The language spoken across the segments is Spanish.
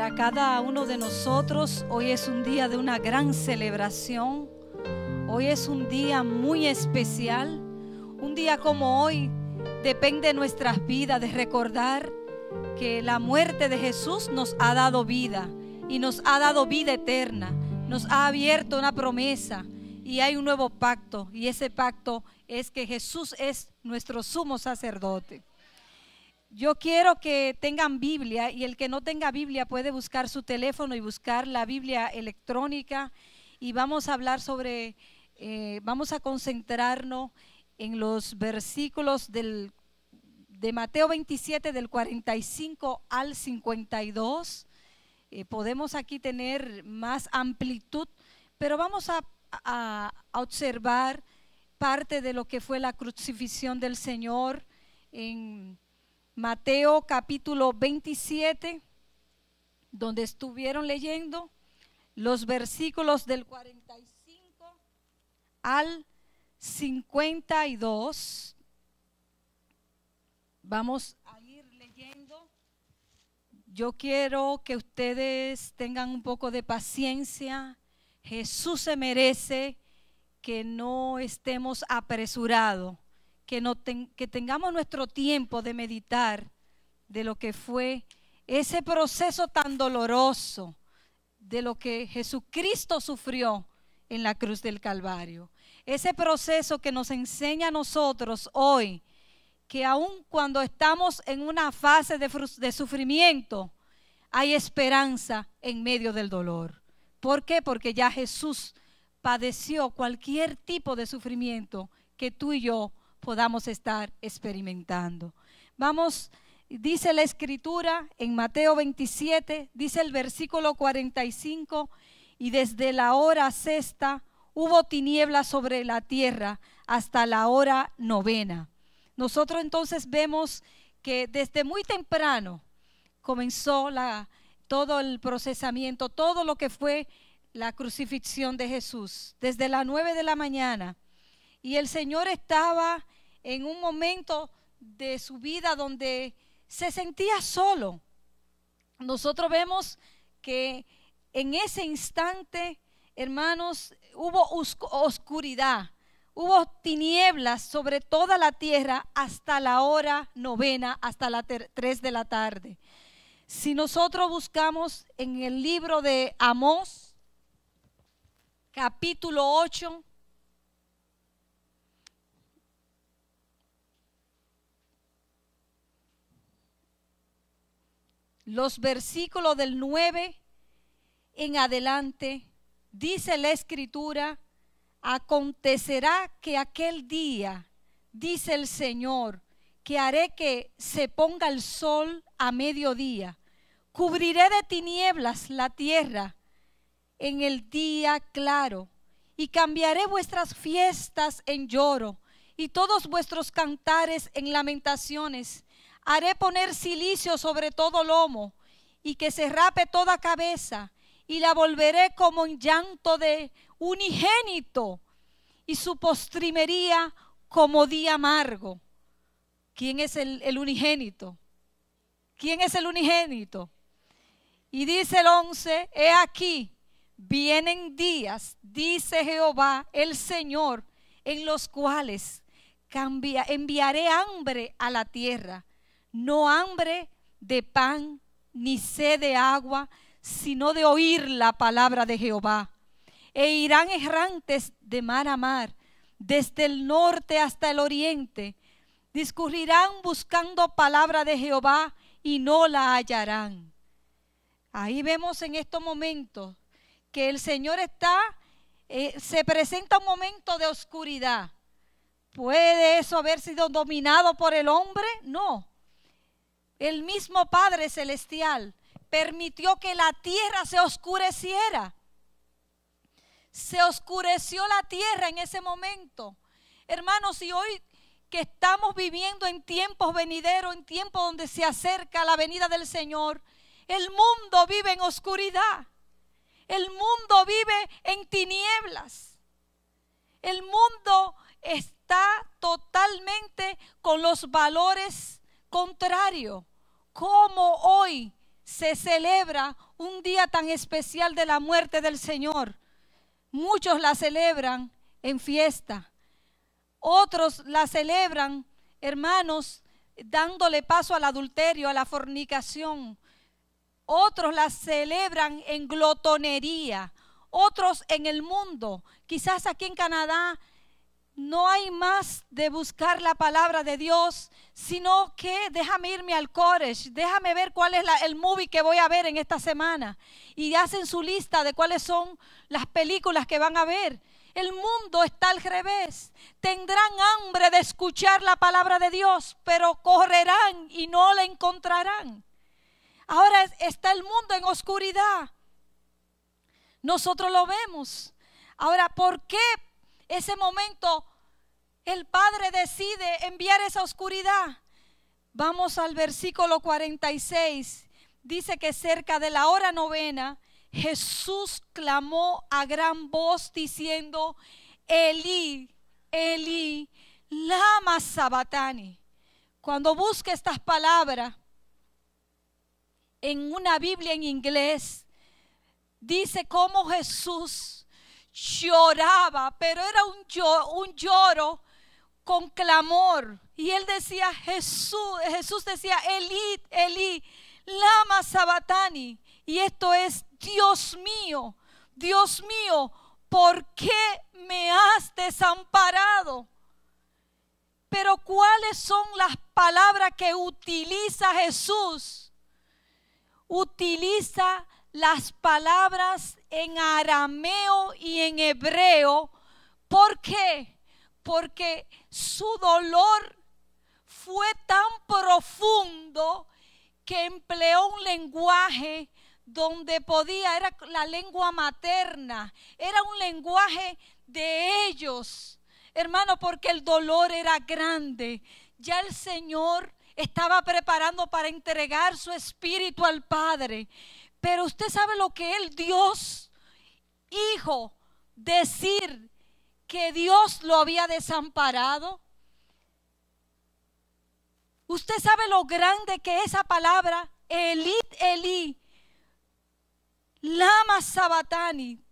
Para cada uno de nosotros, hoy es un día de una gran celebración. Hoy es un día muy especial. Un día como hoy depende de nuestras vidas, de recordar que la muerte de Jesús nos ha dado vida y nos ha dado vida eterna. Nos ha abierto una promesa y hay un nuevo pacto, y ese pacto es que Jesús es nuestro sumo sacerdote. Yo quiero que tengan Biblia, y el que no tenga Biblia puede buscar su teléfono y buscar la Biblia electrónica, y vamos a hablar sobre, vamos a concentrarnos en los versículos de Mateo 27 del 45 al 52. Podemos aquí tener más amplitud, pero vamos a observar parte de lo que fue la crucifixión del Señor en Mateo capítulo 27, donde estuvieron leyendo los versículos del 45 al 52. Vamos a ir leyendo. Yo quiero que ustedes tengan un poco de paciencia. Jesús se merece que no estemos apresurados, que tengamos nuestro tiempo de meditar de lo que fue ese proceso tan doloroso, de lo que Jesucristo sufrió en la cruz del Calvario. Ese proceso que nos enseña a nosotros hoy, que aun cuando estamos en una fase de sufrimiento, hay esperanza en medio del dolor. ¿Por qué? Porque ya Jesús padeció cualquier tipo de sufrimiento que tú y yo podamos estar experimentando. Vamos, dice la Escritura en Mateo 27, dice el versículo 45, y desde la hora sexta hubo tinieblas sobre la tierra hasta la hora novena. Nosotros entonces vemos que desde muy temprano comenzó todo el procesamiento, todo lo que fue la crucifixión de Jesús, desde las 9 de la mañana. Y el Señor estaba en un momento de su vida donde se sentía solo. Nosotros vemos que en ese instante, hermanos, hubo oscuridad, hubo tinieblas sobre toda la tierra hasta la hora novena, hasta las 3 de la tarde. Si nosotros buscamos en el libro de Amós, capítulo 8, los versículos del 9 en adelante, dice la Escritura: acontecerá que aquel día, dice el Señor, que haré que se ponga el sol a mediodía, cubriré de tinieblas la tierra en el día claro, y cambiaré vuestras fiestas en lloro, y todos vuestros cantares en lamentaciones. Haré poner cilicio sobre todo lomo, y que se rape toda cabeza, y la volveré como en llanto de unigénito, y su postrimería como día amargo. ¿Quién es el unigénito? ¿Quién es el unigénito? Y dice el 11, he aquí, vienen días, dice Jehová el Señor, en los cuales enviaré hambre a la tierra, no hambre de pan ni sed de agua, sino de oír la palabra de Jehová. E irán errantes de mar a mar, desde el norte hasta el oriente. Discurrirán buscando palabra de Jehová y no la hallarán. Ahí vemos en estos momentos que el Señor se presenta un momento de oscuridad. ¿Puede eso haber sido dominado por el hombre? No. El mismo Padre Celestial permitió que la tierra se oscureciera. Se oscureció la tierra en ese momento. Hermanos, y hoy que estamos viviendo en tiempos venideros, en tiempos donde se acerca la venida del Señor, el mundo vive en oscuridad. El mundo vive en tinieblas. El mundo está totalmente con los valores contrarios. Como hoy se celebra un día tan especial de la muerte del Señor. Muchos la celebran en fiesta. Otros la celebran, hermanos, dándole paso al adulterio, a la fornicación. Otros la celebran en glotonería. Otros en el mundo. Quizás aquí en Canadá no hay más de buscar la palabra de Dios, sino que déjame irme al college, déjame ver cuál es el movie que voy a ver en esta semana. Y hacen su lista de cuáles son las películas que van a ver. El mundo está al revés. Tendrán hambre de escuchar la palabra de Dios, pero correrán y no la encontrarán. Ahora está el mundo en oscuridad. Nosotros lo vemos. Ahora, ¿por qué ese momento el Padre decide enviar esa oscuridad? Vamos al versículo 46. Dice que cerca de la hora novena, Jesús clamó a gran voz diciendo: Elí, Elí, lama sabactani. Cuando busque estas palabras en una Biblia en inglés, dice cómo Jesús lloraba, pero era un lloro con clamor. Y él decía, Jesús decía, Elí, Elí, lama sabactani. Y esto es, Dios mío, ¿por qué me has desamparado? Pero ¿cuáles son las palabras que utiliza Jesús? Utiliza las palabras en arameo y en hebreo. ¿Por qué? Porque su dolor fue tan profundo que empleó un lenguaje donde podía, era la lengua materna, era un lenguaje de ellos, hermano, porque el dolor era grande. Ya el Señor estaba preparando para entregar su espíritu al Padre. Pero usted sabe lo que el Dios Hijo decir que Dios lo había desamparado. Usted sabe lo grande que esa palabra, Elí, Elí, lama sabactani.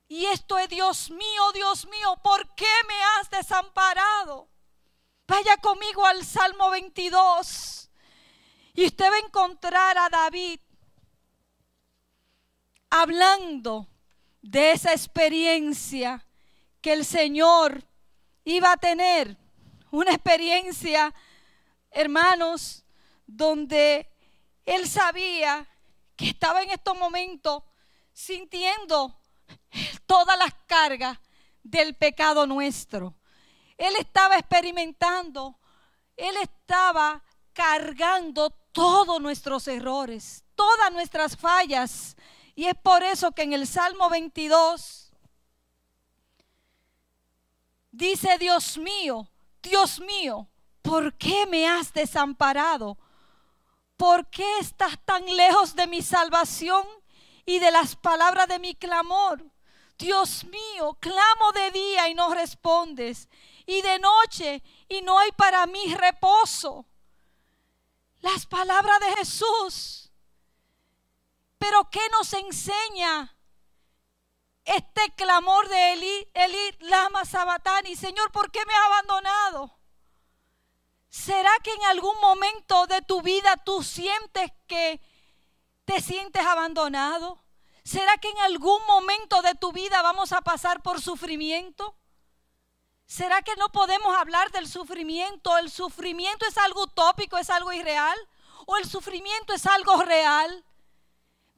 Y esto es, Dios mío, ¿por qué me has desamparado? Vaya conmigo al Salmo 22 y usted va a encontrar a David hablando de esa experiencia que el Señor iba a tener. Una experiencia, hermanos, donde él sabía que estaba en estos momentos sintiendo todas las cargas del pecado nuestro. Él estaba experimentando, él estaba cargando todos nuestros errores, todas nuestras fallas. Y es por eso que en el Salmo 22 dice: Dios mío, ¿por qué me has desamparado? ¿Por qué estás tan lejos de mi salvación y de las palabras de mi clamor? Dios mío, clamo de día y no respondes, y de noche y no hay para mí reposo. Las palabras de Jesús. Pero ¿qué nos enseña este clamor de Elí, Elí, lama sabactani? Señor, ¿por qué me has abandonado? ¿Será que en algún momento de tu vida tú sientes que te sientes abandonado? ¿Será que en algún momento de tu vida vamos a pasar por sufrimiento? ¿Será que no podemos hablar del sufrimiento? ¿El sufrimiento es algo utópico, es algo irreal? ¿O el sufrimiento es algo real?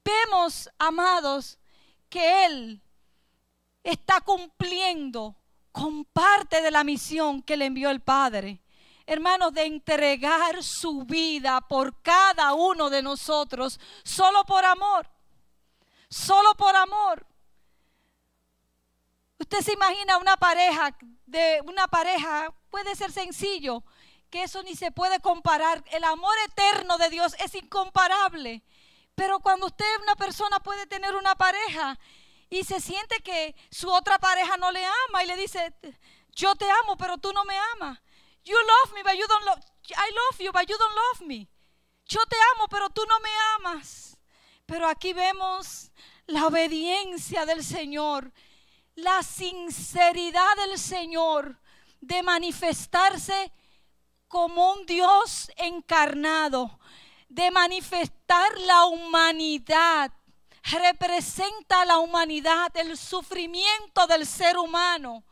Vemos, amados, que Él está cumpliendo con parte de la misión que le envió el Padre. Hermanos, de entregar su vida por cada uno de nosotros, solo por amor. Solo por amor. Usted se imagina una pareja, puede ser sencillo, que eso ni se puede comparar. El amor eterno de Dios es incomparable. Pero cuando una persona puede tener una pareja y se siente que su otra pareja no le ama y le dice: yo te amo, pero tú no me amas. You love me, but you don't love. I love you, but you don't love me. Yo te amo, pero tú no me amas. Pero aquí vemos la obediencia del Señor, la sinceridad del Señor de manifestarse como un Dios encarnado, de manifestar la humanidad. Representa a la humanidad, el sufrimiento del ser humano,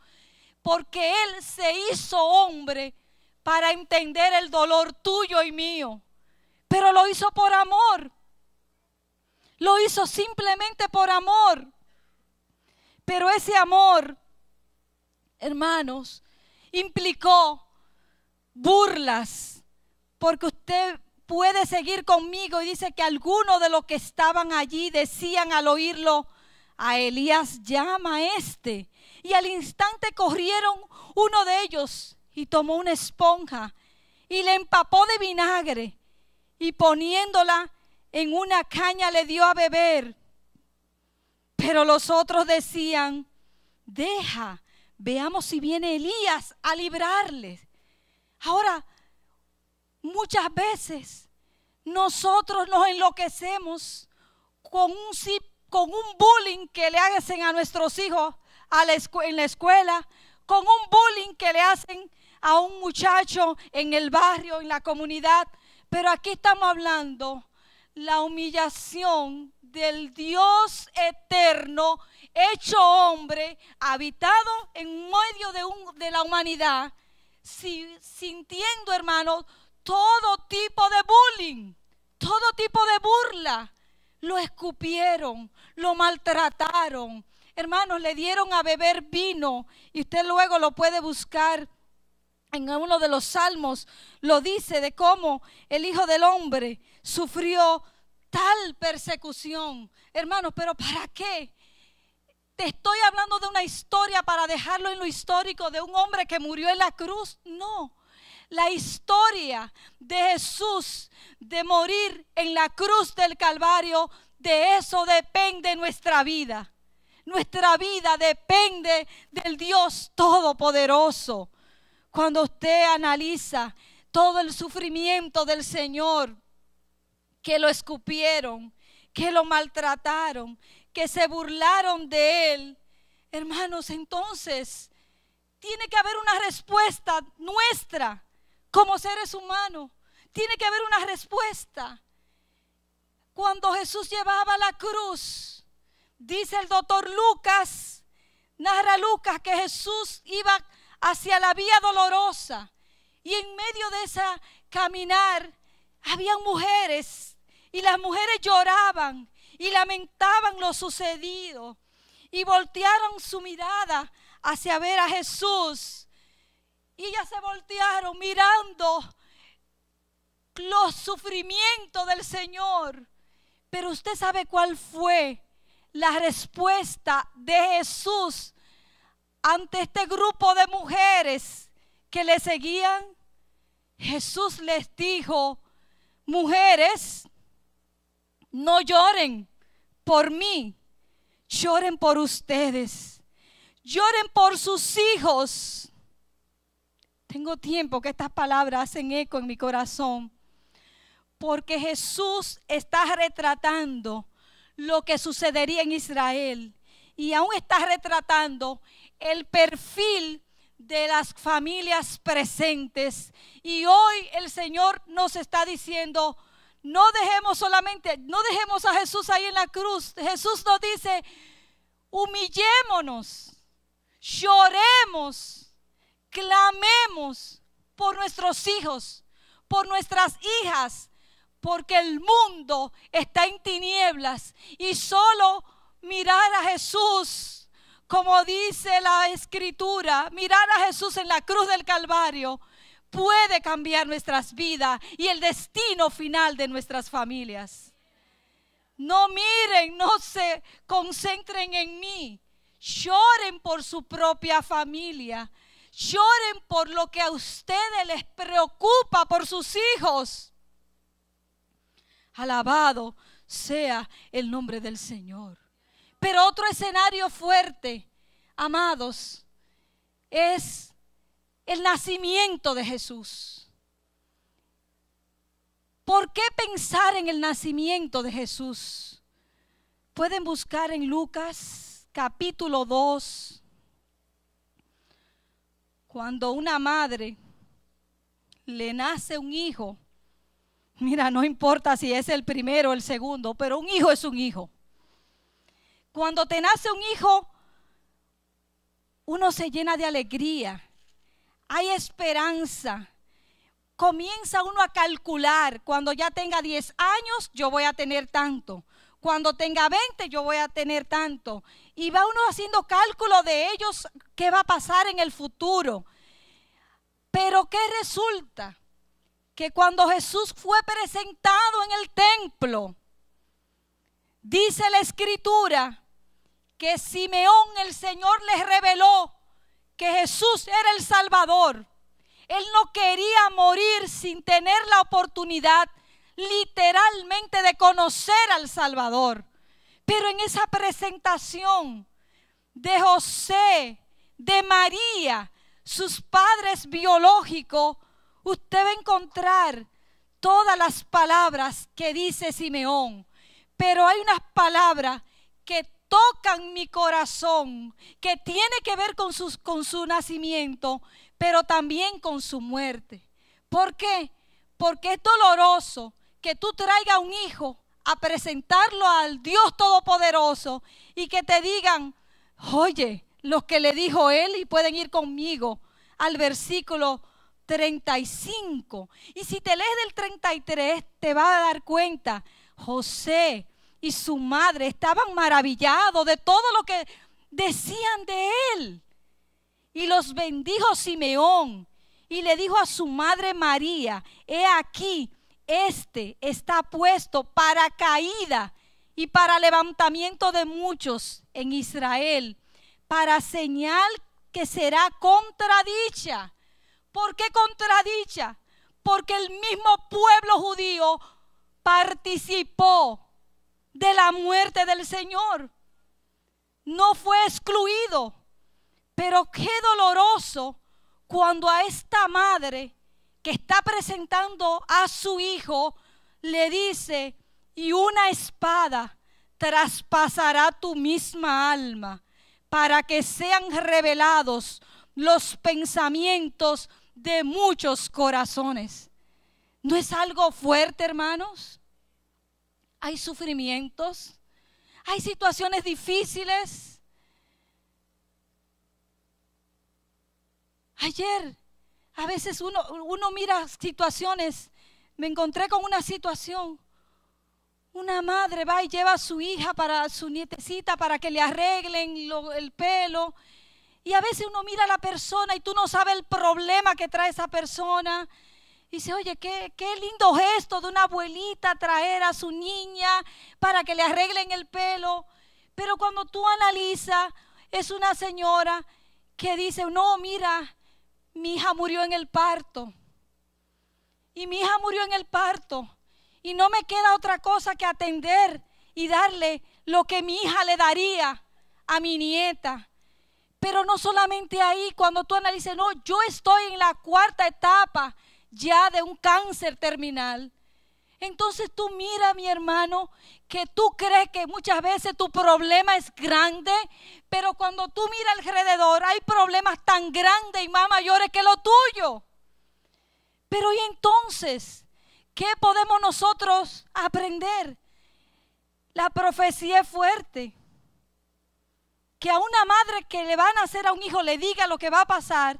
porque Él se hizo hombre para entender el dolor tuyo y mío, pero lo hizo por amor, lo hizo simplemente por amor. Pero ese amor, hermanos, implicó burlas, porque usted puede seguir conmigo y dice que algunos de los que estaban allí decían al oírlo: a Elías llama a este. Y al instante corrieron uno de ellos y tomó una esponja y le empapó de vinagre y poniéndola en una caña le dio a beber. Pero los otros decían: deja, veamos si viene Elías a librarles. Ahora, muchas veces nosotros nos enloquecemos con un bullying que le hacen a nuestros hijos en la escuela, con un bullying que le hacen a un muchacho en el barrio, en la comunidad. Pero aquí estamos hablando la humillación del Dios eterno, hecho hombre, habitado en medio de la humanidad, sintiendo, hermanos, todo tipo de bullying, todo tipo de burla. Lo escupieron, lo maltrataron. Hermanos, le dieron a beber vino, y usted luego lo puede buscar en uno de los salmos, lo dice de cómo el Hijo del Hombre sufrió tal persecución. Hermanos, ¿pero para qué? Te estoy hablando de una historia para dejarlo en lo histórico de un hombre que murió en la cruz. No, la historia de Jesús, de morir en la cruz del Calvario, de eso depende nuestra vida. Nuestra vida depende del Dios Todopoderoso. Cuando usted analiza todo el sufrimiento del Señor, que lo escupieron, que lo maltrataron, que se burlaron de Él, hermanos, entonces tiene que haber una respuesta nuestra como seres humanos. Tiene que haber una respuesta. Cuando Jesús llevaba la cruz, dice el doctor Lucas, narra Lucas que Jesús iba hacia la vía dolorosa, y en medio de esa caminar había mujeres, y las mujeres lloraban y lamentaban lo sucedido, y voltearon su mirada hacia ver a Jesús, y ellas se voltearon mirando los sufrimientos del Señor. Pero usted sabe cuál fue la respuesta de Jesús ante este grupo de mujeres que le seguían. Jesús les dijo: mujeres, no lloren por mí, lloren por ustedes, lloren por sus hijos. Tengo tiempo que estas palabras hacen eco en mi corazón, porque Jesús está retratando lo que sucedería en Israel, y aún está retratando el perfil de las familias presentes. Y hoy el Señor nos está diciendo: no dejemos a Jesús ahí en la cruz. Jesús nos dice: humillémonos, lloremos, clamemos por nuestros hijos, por nuestras hijas, porque el mundo está en tinieblas, y solo mirar a Jesús, como dice la Escritura, mirar a Jesús en la cruz del Calvario puede cambiar nuestras vidas y el destino final de nuestras familias. No miren, no se concentren en mí, lloren por su propia familia, lloren por lo que a ustedes les preocupa, por sus hijos. Alabado sea el nombre del Señor. Pero otro escenario fuerte, amados, es el nacimiento de Jesús. ¿Por qué pensar en el nacimiento de Jesús? Pueden buscar en Lucas capítulo 2, cuando una madre le nace un hijo. Mira, no importa si es el primero o el segundo, pero un hijo es un hijo. Cuando te nace un hijo, uno se llena de alegría, hay esperanza. Comienza uno a calcular, cuando ya tenga 10 años, yo voy a tener tanto. Cuando tenga 20, yo voy a tener tanto. Y va uno haciendo cálculo de ellos, qué va a pasar en el futuro. Pero ¿qué resulta? Que cuando Jesús fue presentado en el templo, dice la Escritura que Simeón, el Señor, les reveló que Jesús era el Salvador. Él no quería morir sin tener la oportunidad literalmente de conocer al Salvador. Pero en esa presentación de José, de María, sus padres biológicos, usted va a encontrar todas las palabras que dice Simeón. Pero hay unas palabras que tocan mi corazón, que tiene que ver con su nacimiento, pero también con su muerte. ¿Por qué? Porque es doloroso que tú traigas un hijo a presentarlo al Dios Todopoderoso y que te digan, oye, lo que le dijo él, y pueden ir conmigo al versículo 35. Y si te lees del 33, te vas a dar cuenta, José y su madre estaban maravillados de todo lo que decían de él. Y los bendijo Simeón y le dijo a su madre María, he aquí, este está puesto para caída y para levantamiento de muchos en Israel, para señal que será contradicha. ¿Por qué contradicha? Porque el mismo pueblo judío participó de la muerte del Señor. No fue excluido. Pero qué doloroso cuando a esta madre que está presentando a su hijo le dice, y una espada traspasará tu misma alma para que sean revelados los pensamientos de muchos corazones. ¿No es algo fuerte, hermanos? Hay sufrimientos, hay situaciones difíciles. Ayer, a veces uno mira situaciones. Me encontré con una situación. Una madre va y lleva a su hija, para su nietecita, para que le arreglen el pelo. Y a veces uno mira a la persona y tú no sabes el problema que trae esa persona. Y dice, oye, qué lindo gesto de una abuelita traer a su niña para que le arreglen el pelo. Pero cuando tú analizas, es una señora que dice, no, mira, mi hija murió en el parto. Y mi hija murió en el parto. Y no me queda otra cosa que atender y darle lo que mi hija le daría a mi nieta. Pero no solamente ahí, cuando tú analices, no, yo estoy en la 4ª etapa ya de un cáncer terminal. Entonces tú mira, mi hermano, que tú crees que muchas veces tu problema es grande, pero cuando tú miras alrededor hay problemas tan grandes y más mayores que lo tuyo. Pero ¿y entonces qué podemos nosotros aprender? La profecía es fuerte. Que a una madre que le va a nacer a un hijo le diga lo que va a pasar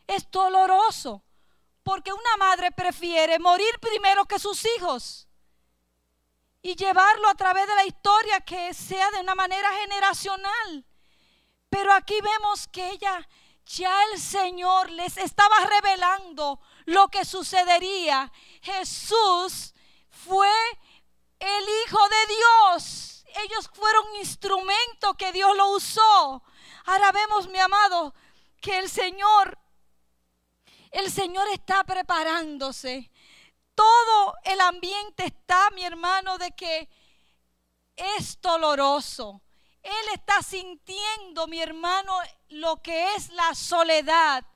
es doloroso. Porque una madre prefiere morir primero que sus hijos y llevarlo a través de la historia que sea de una manera generacional. Pero aquí vemos que ya el Señor les estaba revelando lo que sucedería. Jesús fue el Hijo de Dios. Ellos fueron un instrumento que Dios lo usó. Ahora vemos, mi amado, que el Señor está preparándose. Todo el ambiente está, mi hermano, de que es doloroso. Él está sintiendo, mi hermano, lo que es la soledad.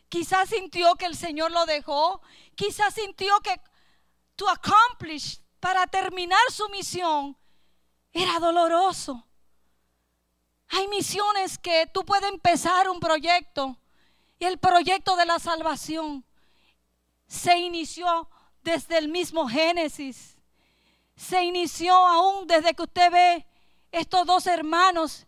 Quizás sintió que el Señor lo dejó. Quizás sintió que para terminar su misión, Era doloroso. Hay misiones que tú puedes empezar un proyecto y el proyecto de la salvación se inició desde el mismo Génesis. Se inició aún desde que usted ve estos dos hermanos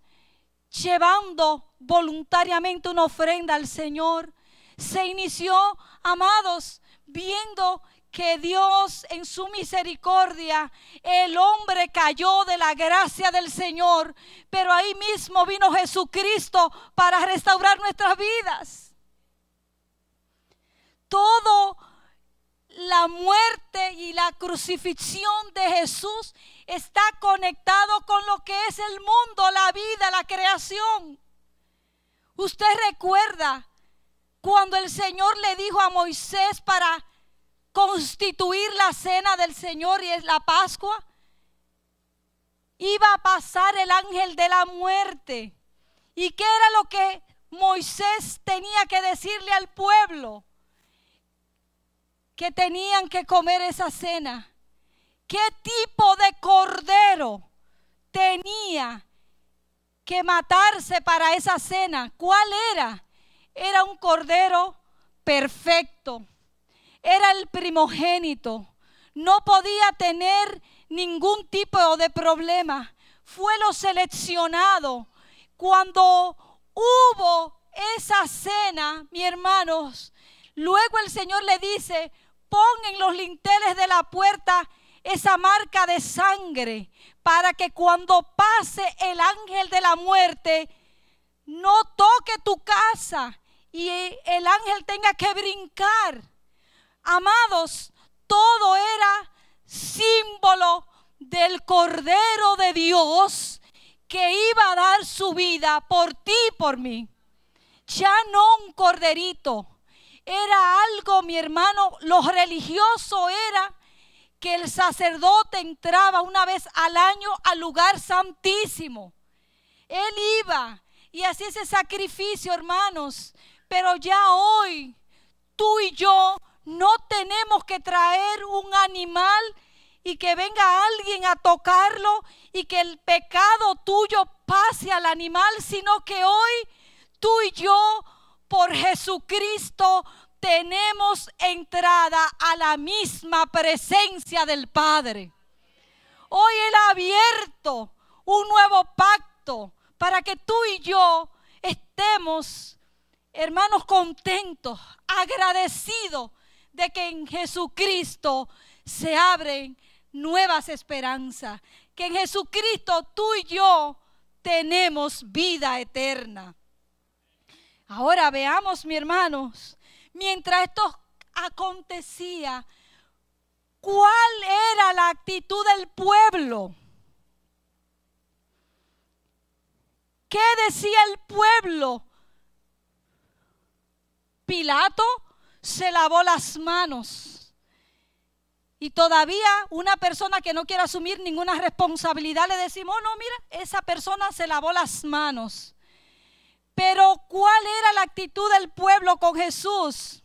llevando voluntariamente una ofrenda al Señor. Se inició, amados, viendo que Dios en su misericordia, el hombre cayó de la gracia del Señor, pero ahí mismo vino Jesucristo para restaurar nuestras vidas. Todo la muerte y la crucifixión de Jesús está conectado con lo que es el mundo, la vida, la creación. Usted recuerda cuando el Señor le dijo a Moisés para constituir la cena del Señor y es la Pascua, iba a pasar el ángel de la muerte. ¿Y qué era lo que Moisés tenía que decirle al pueblo? Que tenían que comer esa cena. ¿Qué tipo de cordero tenía que matarse para esa cena? ¿Cuál era? Era un cordero perfecto. Era el primogénito. No podía tener ningún tipo de problema. Fue lo seleccionado. Cuando hubo esa cena, mis hermanos, luego el Señor le dice: pon en los linteles de la puerta esa marca de sangre, para que cuando pase el ángel de la muerte no toque tu casa y el ángel tenga que brincar. Amados, todo era símbolo del Cordero de Dios que iba a dar su vida por ti y por mí. Ya no un corderito. Era algo, mi hermano, lo religioso era que el sacerdote entraba una vez al año al lugar santísimo. Él iba y hacía ese sacrificio, hermanos. Pero ya hoy, tú y yo no tenemos que traer un animal y que venga alguien a tocarlo y que el pecado tuyo pase al animal, sino que hoy tú y yo, por Jesucristo, tenemos entrada a la misma presencia del Padre. Hoy Él ha abierto un nuevo pacto para que tú y yo estemos, hermanos, contentos, agradecidos de que en Jesucristo se abren nuevas esperanzas, que en Jesucristo tú y yo tenemos vida eterna. Ahora veamos, mis hermanos, mientras esto acontecía, ¿cuál era la actitud del pueblo? ¿Qué decía el pueblo? Pilato se lavó las manos. Y todavía una persona que no quiere asumir ninguna responsabilidad le decimos: no, mira, esa persona se lavó las manos. Pero ¿cuál era la actitud del pueblo con Jesús?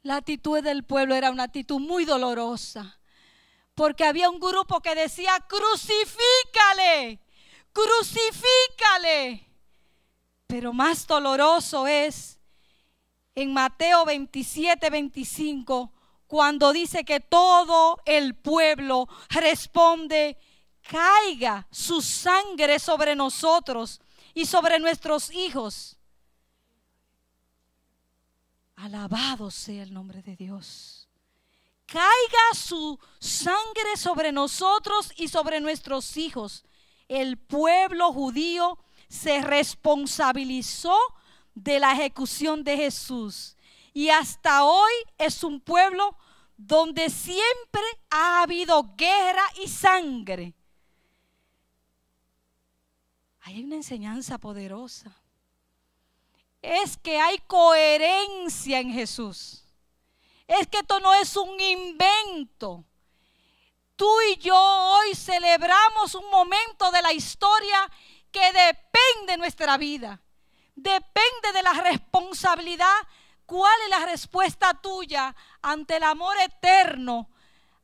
La actitud del pueblo era una actitud muy dolorosa, porque había un grupo que decía: crucifícale, crucifícale. Pero más doloroso es en Mateo 27:25, cuando dice que todo el pueblo responde: caiga su sangre sobre nosotros y sobre nuestros hijos. Alabado sea el nombre de Dios. Caiga su sangre sobre nosotros y sobre nuestros hijos. El pueblo judío se responsabilizó de la ejecución de Jesús. Y hasta hoy es un pueblo donde siempre ha habido guerra y sangre. Hay una enseñanza poderosa. Es que hay coherencia en Jesús. Es que esto no es un invento. Tú y yo hoy celebramos un momento de la historia que depende de nuestra vida. Depende de la responsabilidad. ¿Cuál es la respuesta tuya ante el amor eterno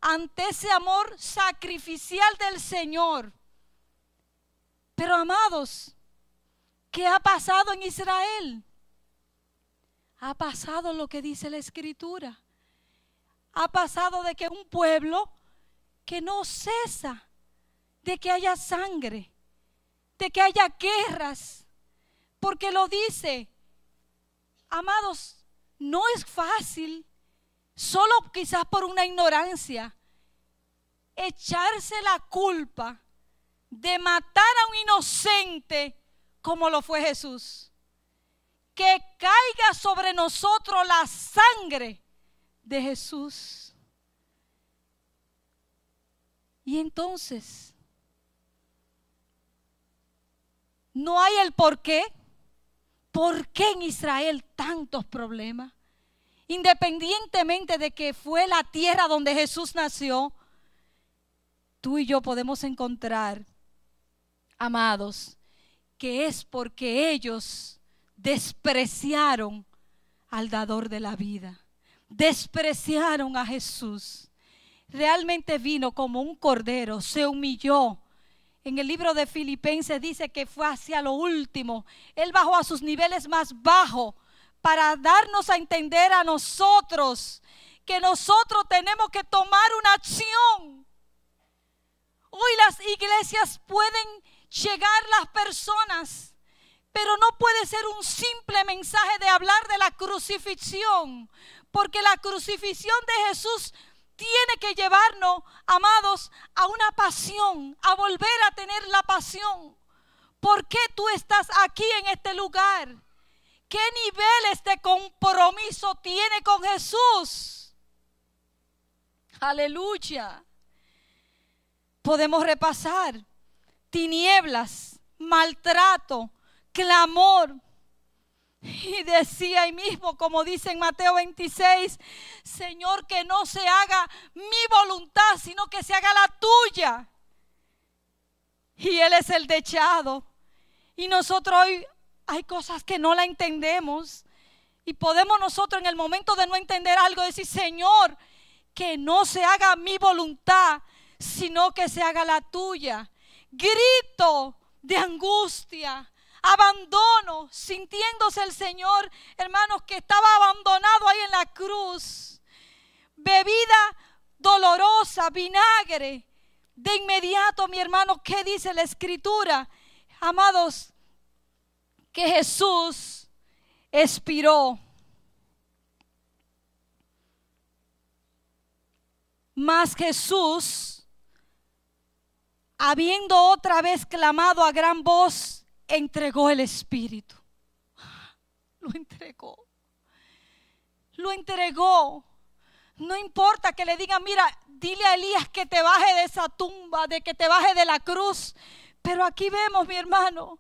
ante ese amor sacrificial del Señor. Pero amados, ¿qué ha pasado en Israel? Ha pasado lo que dice la Escritura. Ha pasado de que un pueblo que no cesa, de que haya sangre, de que haya guerras, porque lo dice. Amados, no es fácil, solo quizás por una ignorancia, echarse la culpa de matar a un inocente como lo fue Jesús. Que caiga sobre nosotros la sangre de Jesús. Y entonces, no hay el por qué. ¿Por qué en Israel tantos problemas? Independientemente de que fue la tierra donde Jesús nació, tú y yo podemos encontrar, amados, que es porque ellos despreciaron al dador de la vida. Despreciaron a Jesús. Realmente vino como un cordero, se humilló. En el libro de Filipenses dice que fue hacia lo último. Él bajó a sus niveles más bajos para darnos a entender a nosotros que nosotros tenemos que tomar una acción. Hoy las iglesias pueden llegar las personas, pero no puede ser un simple mensaje de hablar de la crucifixión, porque la crucifixión de Jesús tiene que llevarnos, amados, a una pasión, a volver a tener la pasión. ¿Por qué tú estás aquí en este lugar? ¿Qué niveles de compromiso tiene con Jesús? Aleluya. Podemos repasar: tinieblas, maltrato, clamor. Y decía ahí mismo, como dice en Mateo 26, Señor, que no se haga mi voluntad, sino que se haga la tuya. Y Él es el dechado. Y nosotros hoy hay cosas que no la entendemos. Y podemos nosotros en el momento de no entender algo decir, Señor, que no se haga mi voluntad, sino que se haga la tuya. Grito de angustia, abandono, sintiéndose el Señor, hermanos, que estaba abandonado ahí en la cruz. Bebida dolorosa, vinagre. De inmediato, mi hermano, ¿qué dice la Escritura? Amados, que Jesús expiró. Mas Jesús, habiendo otra vez clamado a gran voz, entregó el Espíritu. Lo entregó. Lo entregó. No importa que le digan, mira, dile a Elías que te baje de esa tumba, de que te baje de la cruz. Pero aquí vemos, mi hermano,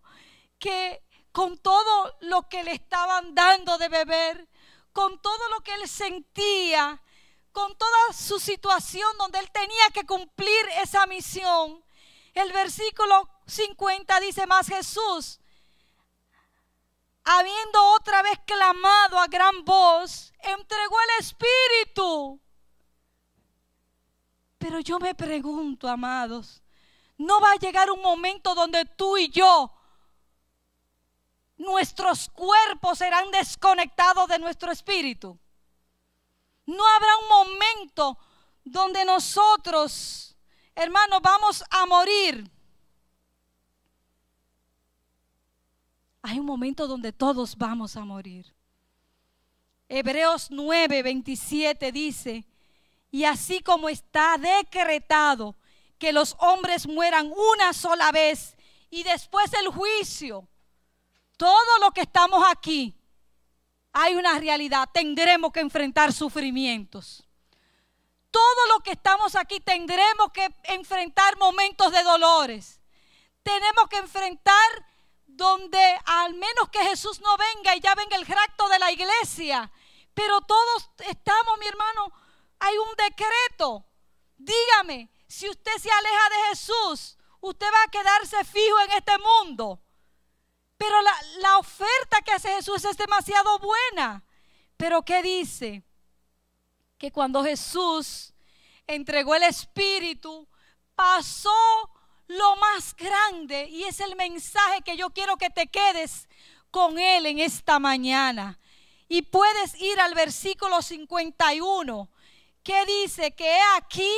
que con todo lo que le estaban dando de beber, con todo lo que él sentía, con toda su situación donde él tenía que cumplir esa misión, el versículo 50 dice, más Jesús, habiendo otra vez clamado a gran voz, entregó el Espíritu. Pero yo me pregunto, amados, ¿no va a llegar un momento donde tú y yo, nuestros cuerpos serán desconectados de nuestro espíritu? No habrá un momento donde nosotros, hermanos, vamos a morir. Hay un momento donde todos vamos a morir. Hebreos 9:27 dice, y así como está decretado que los hombres mueran una sola vez y después el juicio, todo lo que estamos aquí, hay una realidad, tendremos que enfrentar sufrimientos. Todo lo que estamos aquí tendremos que enfrentar momentos de dolores. Tenemos que enfrentar donde al menos que Jesús no venga y ya venga el rapto de la iglesia. Pero todos estamos, mi hermano, hay un decreto. Dígame, si usted se aleja de Jesús, usted va a quedarse fijo en este mundo. Pero la oferta que hace Jesús es demasiado buena. Pero ¿qué dice? Que cuando Jesús entregó el Espíritu, pasó lo más grande, y es el mensaje que yo quiero que te quedes con él en esta mañana. Y puedes ir al versículo 51, que dice que he aquí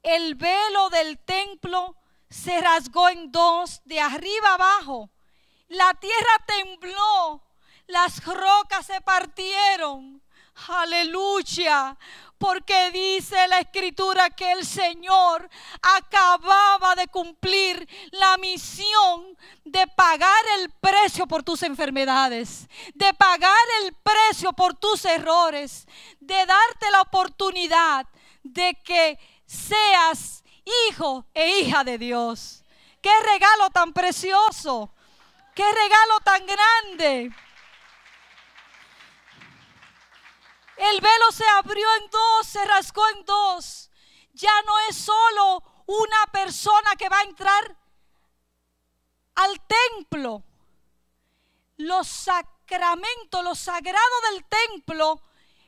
el velo del templo se rasgó en dos, de arriba abajo. La tierra tembló, las rocas se partieron. Aleluya, porque dice la Escritura que el Señor acababa de cumplir la misión de pagar el precio por tus enfermedades, de pagar el precio por tus errores, de darte la oportunidad de que seas hijo e hija de Dios. ¡Qué regalo tan precioso! ¡Qué regalo tan grande! El velo se abrió en dos, se rasgó en dos. Ya no es solo una persona que va a entrar al templo. Los sacramentos, lo sagrado del templo,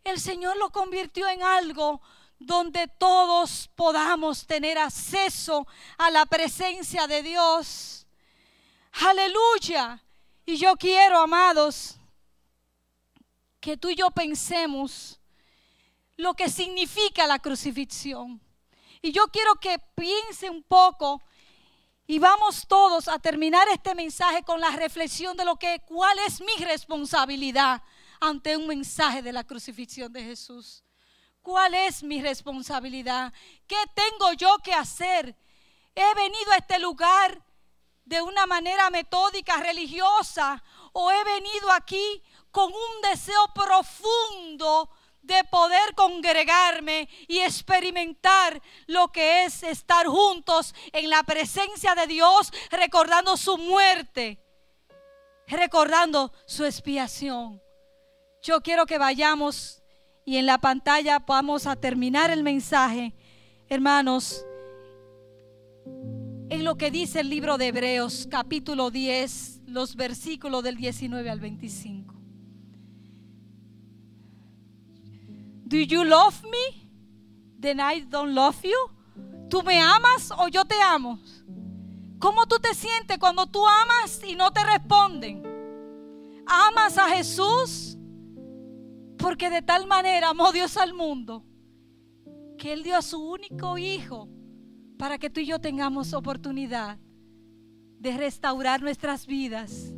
el Señor lo convirtió en algo donde todos podamos tener acceso a la presencia de Dios. Aleluya. Y yo quiero, amados, que tú y yo pensemos lo que significa la crucifixión. Y yo quiero que piense un poco, y vamos todos a terminar este mensaje con la reflexión de cuál es mi responsabilidad ante un mensaje de la crucifixión de Jesús. ¿Cuál es mi responsabilidad? ¿Qué tengo yo que hacer? ¿He venido a este lugar de una manera metódica, religiosa, o he venido aquí con un deseo profundo de poder congregarme y experimentar lo que es estar juntos en la presencia de Dios, recordando su muerte, recordando su expiación? Yo quiero que vayamos y en la pantalla vamos a terminar el mensaje, hermanos, en lo que dice el libro de Hebreos, capítulo 10, los versículos del 19 al 25. Do you love me? Then I don't love you. ¿Tú me amas o yo te amo? ¿Cómo tú te sientes cuando tú amas y no te responden? ¿Amas a Jesús? Porque de tal manera amó Dios al mundo que Él dio a su único Hijo para que tú y yo tengamos oportunidad de restaurar nuestras vidas,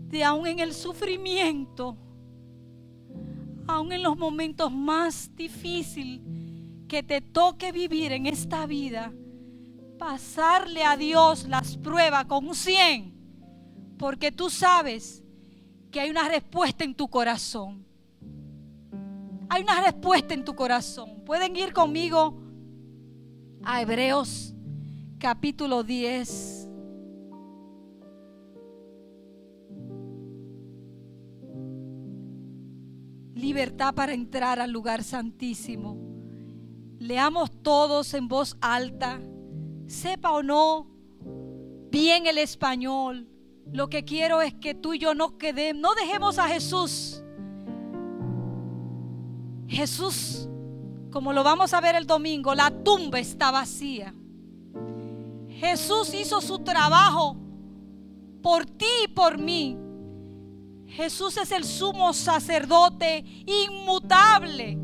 de aún en el sufrimiento, aún en los momentos más difíciles que te toque vivir en esta vida, pasarle a Dios las pruebas con un 100, porque tú sabes que hay una respuesta en tu corazón. Hay una respuesta en tu corazón. Pueden ir conmigo a Hebreos capítulo 10. Libertad para entrar al lugar santísimo. Leamos todos en voz alta, sepa o no bien el español. Lo que quiero es que tú y yo no dejemos a Jesús. Jesús, como lo vamos a ver el domingo, la tumba está vacía. Jesús hizo su trabajo por ti y por mí. Jesús es el sumo sacerdote inmutable.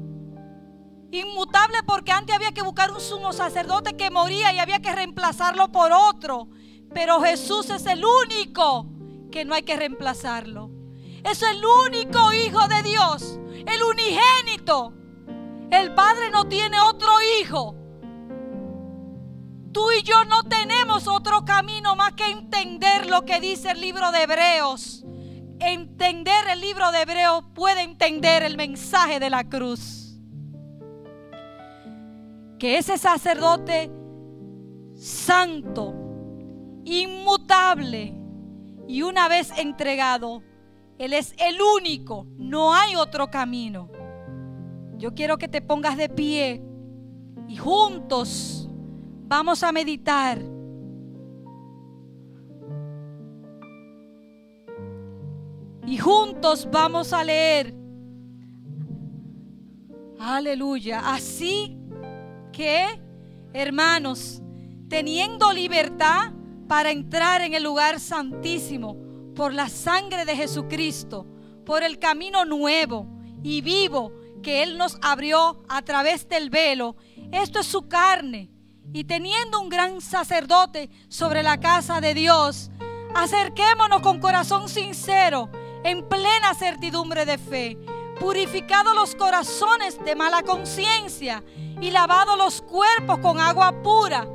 Inmutable porque antes había que buscar un sumo sacerdote que moría y había que reemplazarlo por otro. Pero Jesús es el único que no hay que reemplazarlo. Es el único Hijo de Dios, el unigénito. El Padre no tiene otro hijo. Tú y yo no tenemos otro camino más que entender lo que dice el libro de Hebreos. Entender el libro de Hebreos puede entender el mensaje de la cruz. Que ese sacerdote santo, inmutable, y una vez entregado, Él es el único, no hay otro camino. Yo quiero que te pongas de pie y juntos vamos a meditar. Y juntos vamos a leer. Aleluya. Así que, hermanos, teniendo libertad para entrar en el lugar santísimo por la sangre de Jesucristo, por el camino nuevo y vivo que Él nos abrió a través del velo, esto es su carne. Y teniendo un gran sacerdote sobre la casa de Dios, acerquémonos con corazón sincero, en plena certidumbre de fe, purificados los corazones de mala conciencia y lavados los cuerpos con agua pura.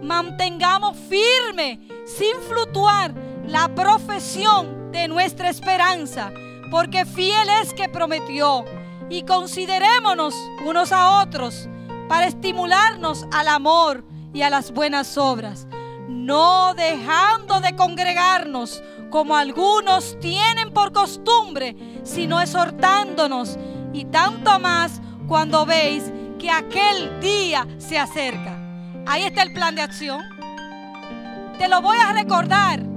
Mantengamos firme, sin fluctuar, la profesión de nuestra esperanza, porque fiel es que prometió. Y considerémonos unos a otros para estimularnos al amor y a las buenas obras, no dejando de congregarnos como algunos tienen por costumbre, sino exhortándonos, y tanto más cuando veis que aquel día se acerca. Ahí está el plan de acción. Te lo voy a recordar.